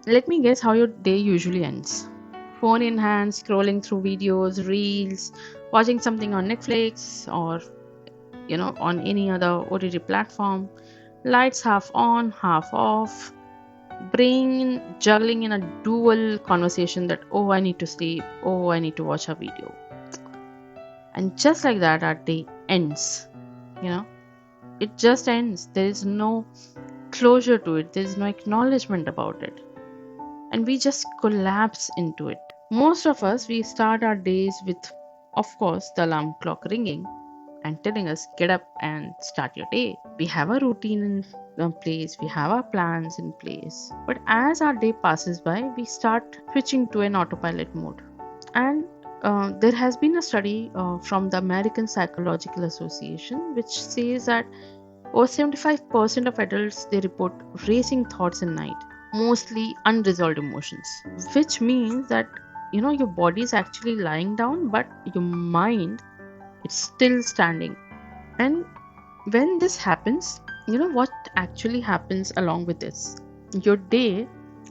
Let me guess how your day usually ends. Phone in hand, scrolling through videos, reels, watching something on Netflix or on any other OTT platform. Lights half on, half off. Brain juggling in a dual conversation that, oh, I need to sleep, oh, I need to watch a video. And just like that, our day ends. You know, it just ends. There is no closure to it, there is no acknowledgement about it. And we just collapse into it. Most of us, we start our days with, of course, the alarm clock ringing and telling us, get up and start your day. We have a routine in place, we have our plans in place. But as our day passes by, we start switching to an autopilot mode. And there has been a study from the American Psychological Association which says that over 75% of adults they report racing thoughts in night, mostly unresolved emotions, which means that your body is actually lying down, but your mind it's still standing. And when this happens, you know what actually happens along with this? Your day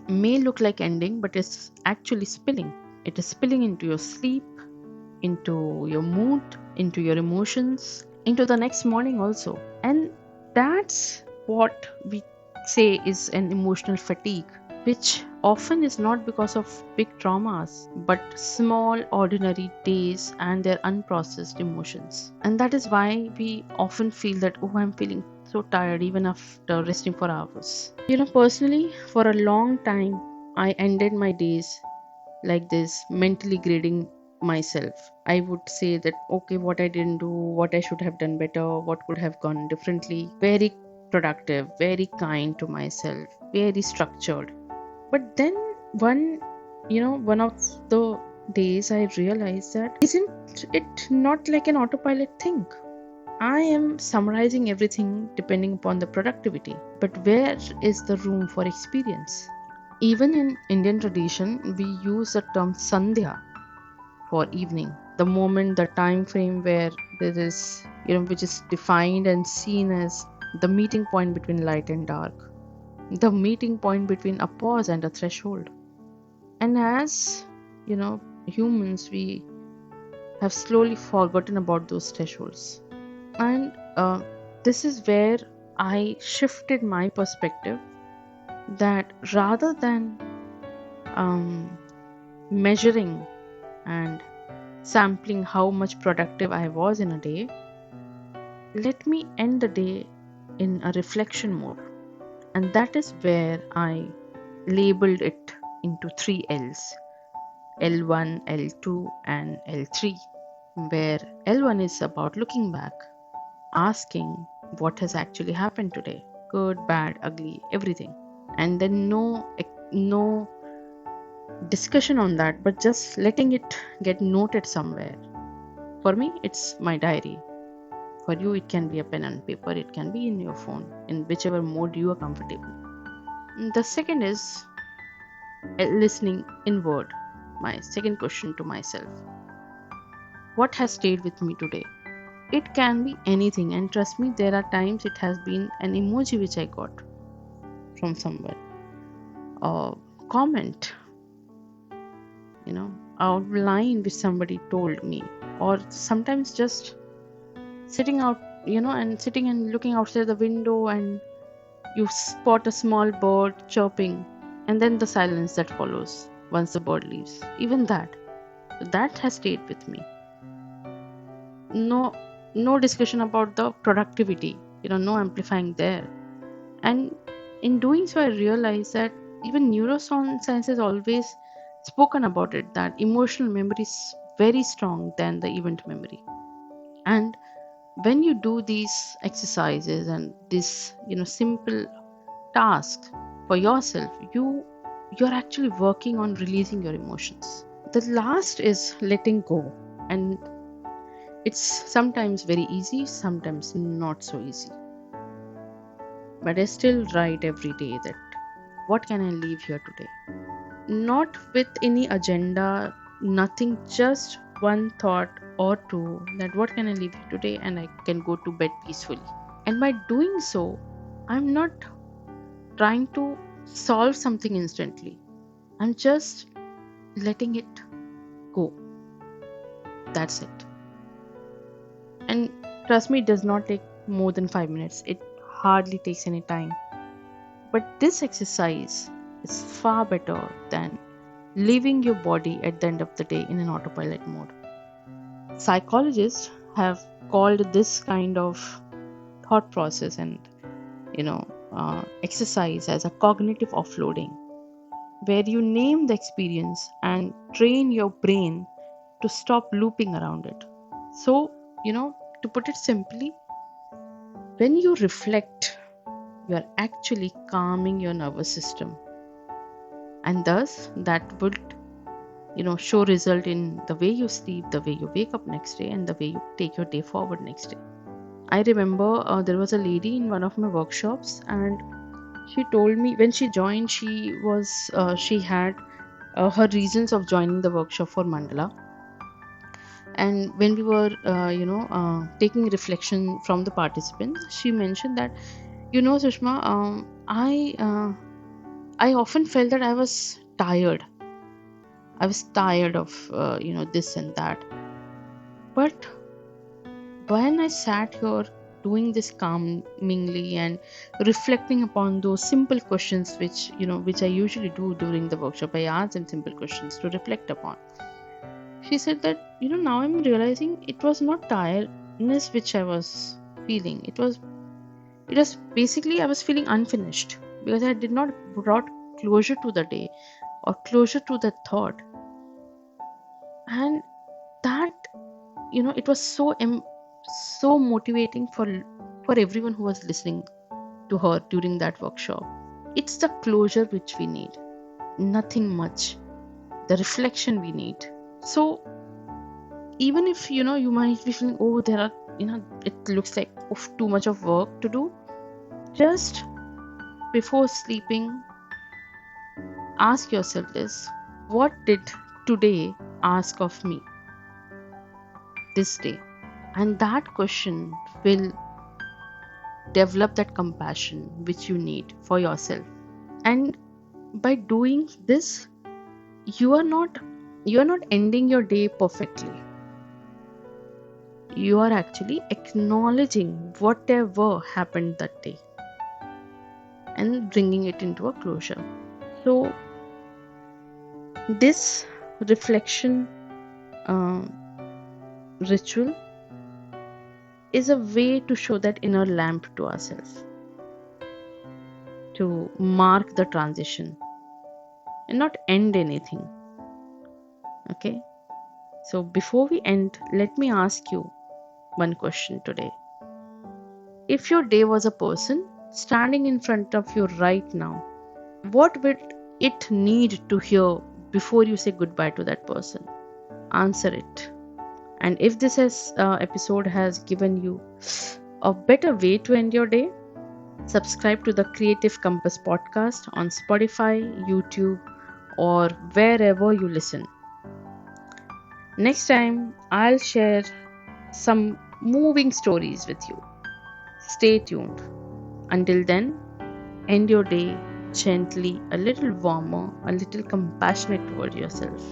may look like ending, but it's actually spilling. It is spilling into your sleep, into your mood, into your emotions, into the next morning also. And that's what we say is an emotional fatigue, which often is not because of big traumas, but small, ordinary days and their unprocessed emotions. And that is why we often feel that, oh, I'm feeling so tired even after resting for hours. Personally, for a long time, I ended my days like this, mentally grading myself. I would say that, okay, what I didn't do, what I should have done better, what could have gone differently. Very productive, very kind to myself, very structured. But then one of the days I realized that isn't it not like an autopilot thing? I am summarizing everything depending upon the productivity, but where is the room for experience? Even in Indian tradition, we use the term sandhya for evening, the moment, the time frame where there is, which is defined and seen as the meeting point between light and dark, the meeting point between a pause and a threshold. And as humans, we have slowly forgotten about those thresholds. And this is where I shifted my perspective that rather than measuring and sampling how much productive I was in a day, let me end the day in a reflection mode. And that is where I labeled it into three L's: L1, L2, and L3. Where L1 is about looking back, asking what has actually happened today, good, bad, ugly, everything. And then no discussion on that, but just letting it get noted somewhere. For me, it's my diary. For you, it can be a pen and paper, it can be in your phone, in whichever mode you are comfortable. The second is listening inward. My second question to myself: what has stayed with me today? It can be anything, and trust me, there are times it has been an emoji which I got from someone, a comment, a line which somebody told me, or sometimes just sitting out, and sitting and looking outside the window, and you spot a small bird chirping, and then the silence that follows once the bird leaves. Even that has stayed with me. No discussion about the productivity, no amplifying there. And in doing so, I realized that even neuroscience has always spoken about it, that emotional memory is very strong than the event memory. And when you do these exercises and this simple tasks for yourself, you're actually working on releasing your emotions. The last is letting go, and it's sometimes very easy, sometimes not so easy. But I still write every day that what can I leave here today? Not with any agenda, nothing, just one thought or two, that what can I leave here today, and I can go to bed peacefully. And by doing so, I'm not trying to solve something instantly. and just letting it go. That's it. And trust me, it does not take more than 5 minutes. It hardly takes any time. But this exercise is far better than leaving your body at the end of the day in an autopilot mode. Psychologists have called this kind of thought process and exercise as a cognitive offloading, where you name the experience and train your brain to stop looping around it. So, to put it simply, when you reflect, you are actually calming your nervous system, and thus that would show result in the way you sleep, the way you wake up next day, and the way you take your day forward next day. I remember there was a lady in one of my workshops, and she told me when she joined, she had her reasons of joining the workshop for Mandala. And when we were taking reflection from the participants, she mentioned that, Sushma, I often felt that I was tired. I was tired of this and that. But when I sat here doing this calmingly and reflecting upon those simple questions, which I usually do during the workshop, I ask them simple questions to reflect upon. She said that, now I'm realizing it was not tiredness which I was feeling. It was basically I was feeling unfinished because I did not brought closure to the day or closure to the thought. And that, it was so motivating for everyone who was listening to her during that workshop. It's the closure which we need, nothing much. The reflection we need. So even if you might be feeling, oh, there are it looks like too much of work to do, just before sleeping, ask yourself this: what did today ask of me this day? And that question will develop that compassion which you need for yourself. And by doing this, you are not ending your day perfectly. You are actually acknowledging whatever happened that day and bringing it into a closure. So this reflection ritual is a way to show that inner lamp to ourselves, to mark the transition and not end anything. Okay, so before we end, let me ask you one question today. If your day was a person standing in front of you right now, what would it need to hear before you say goodbye to that person? Answer it. And if this episode has given you a better way to end your day, subscribe to the Creative Compass podcast on Spotify, YouTube, or wherever you listen. Next time, I'll share some moving stories with you. Stay tuned. Until then, end your day gently, a little warmer, a little compassionate toward yourself.